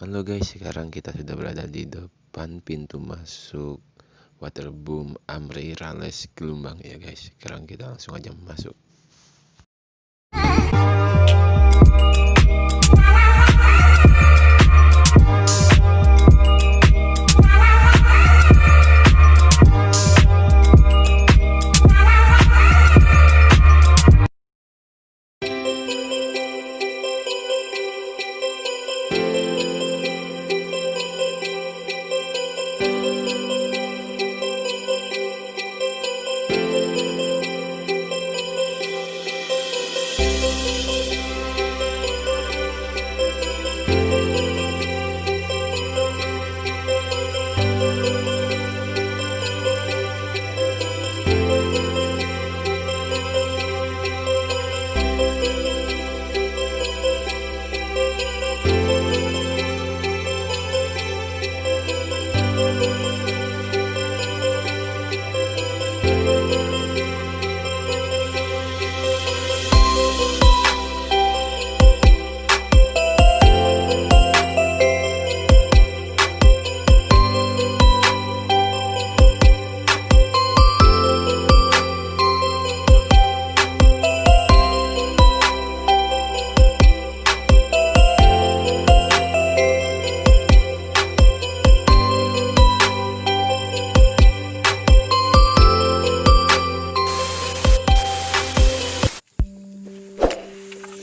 Halo guys, sekarang kita sudah berada di depan pintu masuk Waterboom Amri Rales Gelombang ya guys. Sekarang kita langsung aja masuk.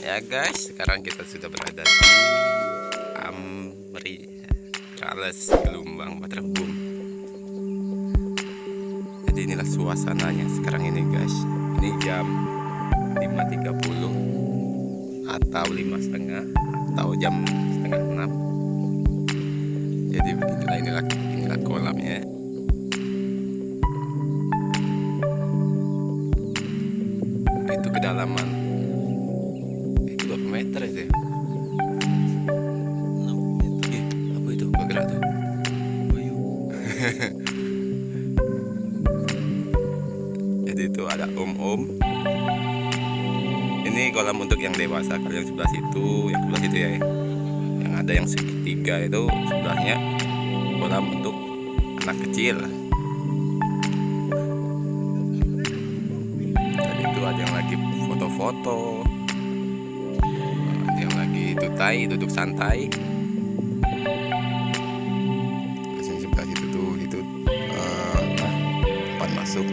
Ya guys, sekarang kita sudah berada di Amri Rales Gelombang Waterboom. Jadi inilah suasananya sekarang ini guys. Ini jam 5.30 atau 5.30 atau jam setengah 6. Jadi inilah kolamnya. Itu kedalaman berapa meter itu ya? 6 meter. Apa itu? Bergerak tuh? Bayu. Jadi itu ada om-om. Ini kolam untuk yang dewasa. Kalau yang sebelah situ, ya. Yang ada yang segitiga itu sebelahnya kolam untuk anak kecil. Dan itu ada yang lagi foto-foto. Yang lagi duduk santai. Yang sebelah situ tuh itu tempat masuk,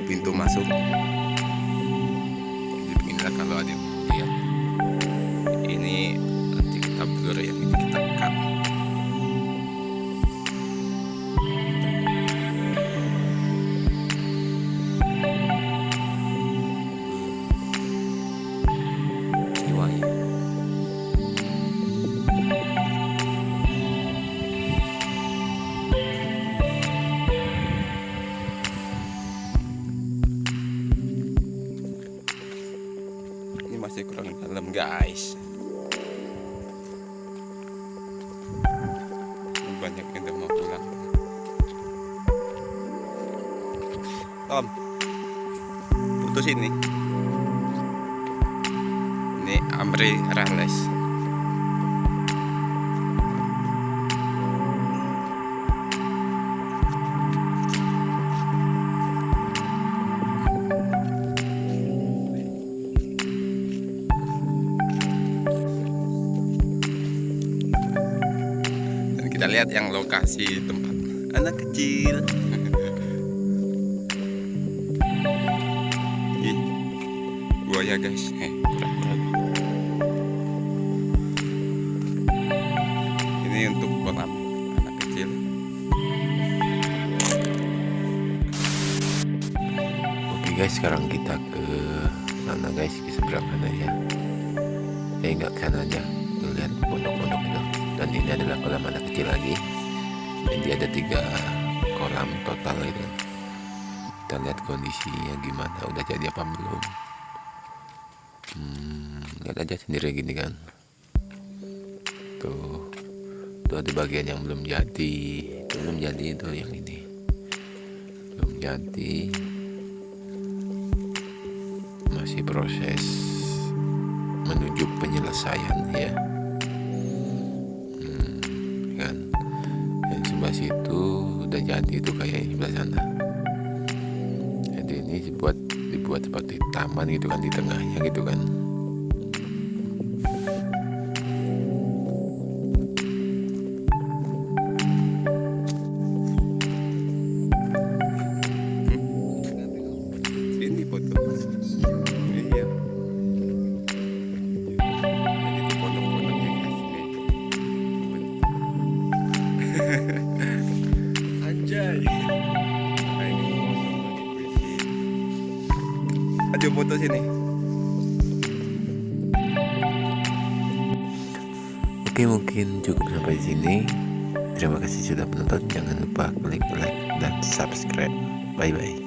pintu masuk. Jadi beginilah kalau ada yang lihat. Ini nanti kita blur ya, ini kita cut. Masih kurang dalam guys. Banyak yang udah mau pulang. Tom, putus ini. Ini Amri Rales. Kita lihat yang lokasi tempat anak kecil. Ih, buaya guys. Ini untuk guys, sekarang kita ke sana guys, ke seberang sana ya. Enggak ke sana aja, lihat pondok-pondok itu. Dan ini adalah kolam anak kecil lagi. Jadi ada 3 kolam total itu. Kita lihat kondisinya gimana, udah jadi apa belum. Lihat aja sendiri gini kan. Tuh ada bagian yang belum jadi. Itu yang ini belum jadi, masih proses menuju penyelesaian ya. Kan yang sebelah situ udah jadi tuh, kayak sebelah sana. Jadi ini dibuat seperti taman gitu kan, di tengahnya gitu kan. Ini foto. Iya. Jadi pondok-pondoknya anjay. Aja foto sini. Oke, mungkin cukup sampai sini. Terima kasih sudah menonton. Jangan lupa klik like dan subscribe. Bye bye.